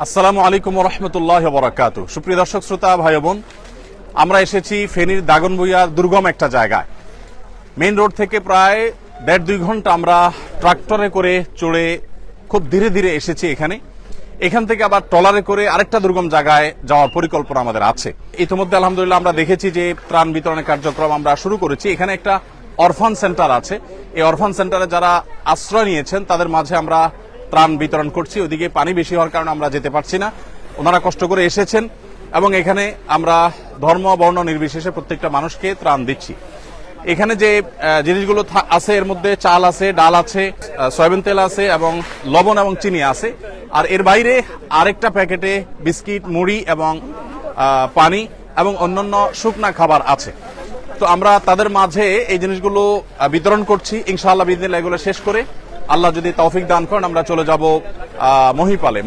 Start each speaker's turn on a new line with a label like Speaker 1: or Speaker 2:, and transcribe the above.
Speaker 1: আসসালামু আলাইকুম ওয়া রাহমাতুল্লাহি ওয়া বারাকাতুহু। সুপ্রিয় দর্শক শ্রোতা ভাই বোন, আমরা এসেছি ফেনীর দাগনভূঞার দুর্গম একটা জায়গায়। মেইন রোড থেকে প্রায় 1.5-2 ঘন্টা আমরা ট্রাক্টরে করে চড়ে খুব ধীরে ধীরে এসেছি এখান থেকে আবার ট্রলারে করে আরেকটা দুর্গম জায়গায় যাওয়ার পরিকল্পনা আমাদের আছে। ইতিমধ্যে আলহামদুলিল্লাহ আমরা দেখেছি যে ত্রাণ বিতরণের কার্যক্রম আমরা শুরু করেছি। এখানে একটা অরফান সেন্টার আছে। এই অরফান সেন্টারে যারা আশ্রয় নিয়েছেন তাদের মাঝে আমরা ত্রাণ বিতরণ করছি। ওদিকে পানি বেশি হওয়ার কারণে আমরা যেতে পারছি না। ওনারা কষ্ট করে এসেছেন এবং এখানে আমরা ধর্ম বর্ণ নির্বিশেষে প্রত্যেকটা মানুষকে ত্রাণ দিচ্ছি। এখানে যে জিনিসগুলো আছে এর মধ্যে চাল আছে, ডাল আছে, সয়াবিন তেল আছে এবং লবণ এবং চিনি আছে। আর এর বাইরে আরেকটা প্যাকেটে বিস্কিট, মুড়ি এবং পানি এবং অন্যান্য শুকনা খাবার আছে। তো আমরা তাদের মাঝে এই জিনিসগুলো বিতরণ করছি। ইনশাআল্লাহ বিদিনিল্লাহ এগুলো শেষ করে আল্লাহ যদি তৌফিক দান করেন আমরা চলে যাব মহিপালে।